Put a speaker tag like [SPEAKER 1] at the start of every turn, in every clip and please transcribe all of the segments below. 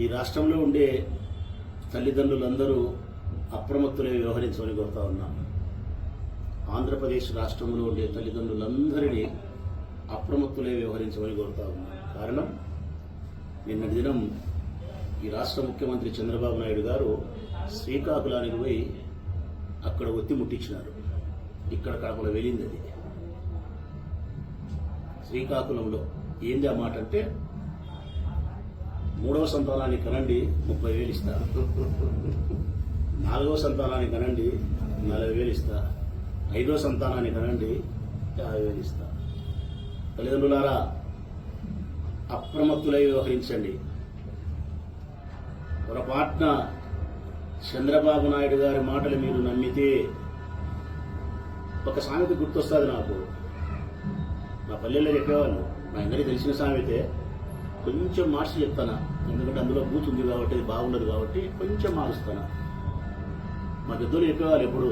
[SPEAKER 1] ఈ రాష్ట్రంలో ఉండే తల్లిదండ్రులందరూ అప్రమత్తులై వ్యవహరించమని కోరుతా ఉన్నాం. ఆంధ్రప్రదేశ్ రాష్ట్రంలో ఉండే తల్లిదండ్రులందరినీ అప్రమత్తులై వ్యవహరించమని కోరుతా ఉన్నాం. కారణం, నిన్నటి దినం ఈ రాష్ట్ర ముఖ్యమంత్రి చంద్రబాబు నాయుడు గారు శ్రీకాకుళానికి పోయి అక్కడ ఒత్తి ముట్టించినారు. ఇక్కడ కడపలో వెళ్ళింది అది. శ్రీకాకుళంలో ఏంది ఆ మాట అంటే, 3వ సంతానానికి కనండి 30,000 ఇస్తా, 4వ సంతానానికి కనండి 40,000 ఇస్తా, 5వ సంతానానికి కనండి 50,000 ఇస్తా. తల్లిదండ్రులారా, అప్రమత్తులై వ్యవహరించండి. పొరపాటున చంద్రబాబు నాయుడు గారి మాటలు మీరు నమ్మితే, ఒక సామెత గుర్తొస్తుంది నాకు. మా పల్లెల్లో చెప్పేవాళ్ళు, మా అందరికీ తెలిసిన సామెతే. కొంచెం మార్చి చెప్తానా, ఎందుకంటే అందులో బూత్ ఉంది కాబట్టి, అది బాగుండదు కాబట్టి కొంచెం మారుస్తానా. మా పెద్దలు చెప్పేవాళ్ళు ఎప్పుడు,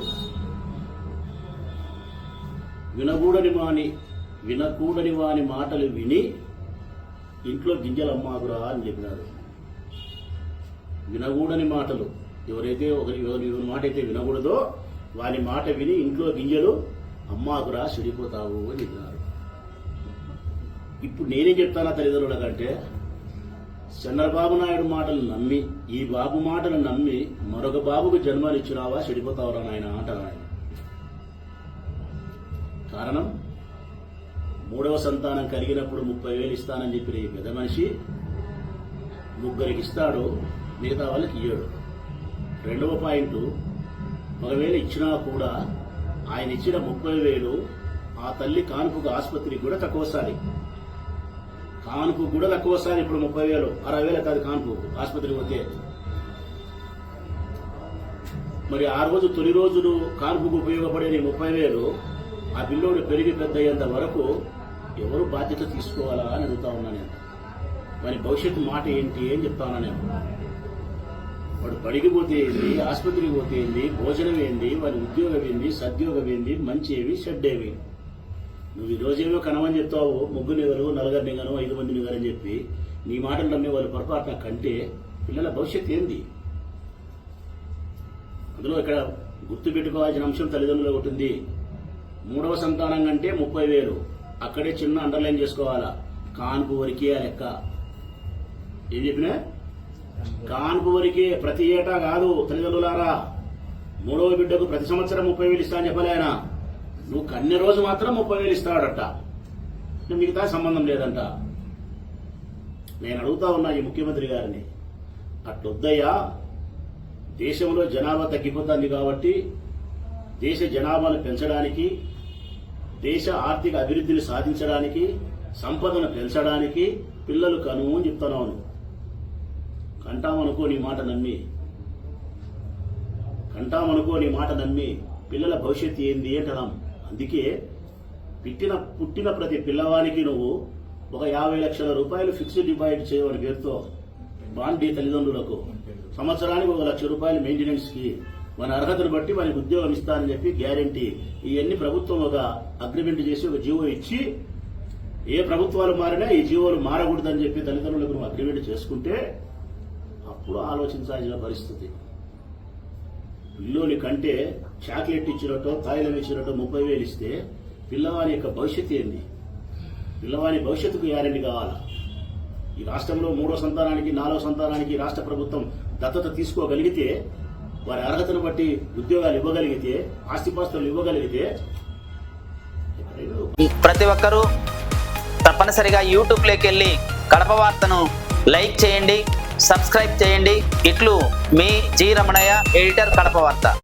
[SPEAKER 1] వినకూడని వాని మాటలు విని ఇంట్లో గింజలు అమ్మాకురా అని చెప్పినారు. వినకూడని మాటలు, ఎవరి మాట అయితే వినకూడదో వాని మాట విని ఇంట్లో గింజలు అమ్మాకురా, చెడిపోతావు అని చెప్పినారు. ఇప్పుడు నేనేం చెప్తానా తల్లిదండ్రుల కంటే, చంద్రబాబు నాయుడు మాటలు నమ్మి, ఈ బాబు మాటలు నమ్మి మరొక బాబుకు జన్మనిచ్చినావా, చెడిపోతావురా నాయన అంటారు ఆయన. కారణం, 3వ సంతానం కలిగినప్పుడు 30,000 ఇస్తానని చెప్పిన ఈ పెద్ద మనిషి 3 ఇస్తాడు, మిగతా వాళ్ళకి ఇయ్యడు. 2వ పాయింట్, ఒకవేళ ఇచ్చినా కూడా ఆయన ఇచ్చిన 30,000 ఆ తల్లి కానుపుకు ఆసుపత్రికి కూడా తక్కువసారి. ఇప్పుడు 30,000, 60,000 కాదు కానుపు ఆసుపత్రికి పోతే. మరి ఆ రోజు తొలి రోజులు కానుపుకు ఉపయోగపడే 30,000 ఆ పిల్లోడు పెరిగి పెద్ద అయ్యేంత వరకు ఎవరు బాధ్యత తీసుకోవాలా అని అడుగుతా ఉన్నా నేను. వాని భవిష్యత్తు మాట ఏంటి అని చెప్తా ఉన్నా నేను. వాడు బడికి పోతే ఏంది, ఆసుపత్రికి పోతే ఏంది, భోజనం ఏంది, వాని ఉద్యోగం ఏంది, సద్యోగం ఏంది, మంచి ఏవి, చెడ్డ ఏవి. నువ్వు ఈ రోజేమో కనమని చెప్తావు, 3 నిగలు, 4 నిగను, 5 మంది నిగలని చెప్పి నీ మాటలు నమ్మే వాళ్ళు పొరపాటున కంటే పిల్లల భవిష్యత్తు ఏంది? అందులో ఇక్కడ గుర్తుపెట్టుకోవాల్సిన అంశం తల్లిదండ్రులు ఒకటి ఉంది. 3వ సంతానం కంటే 30,000, అక్కడే చిన్న అండర్లైన్ చేసుకోవాలా. కాన్పు వరకే ఆ లెక్క. ఏం చెప్పినా, కాన్పు వరకే, ప్రతి ఏటా కాదు. తల్లిదండ్రులారా, 3వ బిడ్డకు ప్రతి సంవత్సరం 30,000 ఇస్తా అని చెప్పలే ఆయన. నువ్వు కన్ని రోజు మాత్రం 30,000 ఇస్తాడట, మిగతా సంబంధం లేదంట. నేను అడుగుతా ఉన్నా ఈ ముఖ్యమంత్రి గారిని, అట్లొద్దయ్యా. దేశంలో జనాభా తగ్గిపోతుంది కాబట్టి దేశ జనాభాను పెంచడానికి, దేశ ఆర్థిక అభివృద్ధిని సాధించడానికి, సంపదను పెంచడానికి పిల్లలు కను అని చెప్తున్నాను. కంటామనుకో నీ మాట నమ్మి పిల్లల భవిష్యత్తు ఏంది అంటున్నాం. అందుకే పుట్టిన ప్రతి పిల్లవానికి నువ్వు ఒక 50 లక్షల రూపాయలు ఫిక్స్డ్ డిపాజిట్ చేయమని పేరుతో బాండ్ తల్లిదండ్రులకు, సంవత్సరానికి 1 లక్ష రూపాయలు మెయింటెనెన్స్ కి, మన అర్హతను బట్టి మనకి ఉద్యోగం ఇస్తానని చెప్పి గ్యారంటీ, ఇవన్నీ ప్రభుత్వం ఒక అగ్రిమెంట్ చేసి ఒక జీవో ఇచ్చి, ఏ ప్రభుత్వాలు మారినా ఈ జీవోలు మారకూడదని చెప్పి తల్లిదండ్రులకు నువ్వు అగ్రిమెంట్ చేసుకుంటే అప్పుడు ఆలోచించాల్సిన పరిస్థితి. పిల్లోని కంటే చాక్లెట్ ఇచ్చినట్టు, తాయిలం ఇచ్చినట్టు 30,000 ఇస్తే పిల్లవాని యొక్క భవిష్యత్తు ఏంది? పిల్లవాని భవిష్యత్తుకు గ్యారెంటీ కావాలా? ఈ రాష్ట్రంలో 3వ సంతానానికి, 4వ సంతానానికి రాష్ట్ర ప్రభుత్వం దత్తత తీసుకోగలిగితే, వారి అర్హతను బట్టి ఉద్యోగాలు ఇవ్వగలిగితే, ఆస్తిపాస్తులు ఇవ్వగలిగితే,
[SPEAKER 2] ప్రతి ఒక్కరూ తప్పనిసరిగా యూట్యూబ్లోకి వెళ్ళి కడప వార్తను లైక్ చేయండి, సబ్స్క్రైబ్ చేయండి. ఇట్లు మీ జి రమణయ్య, ఎడిటర్, కడప వార్త.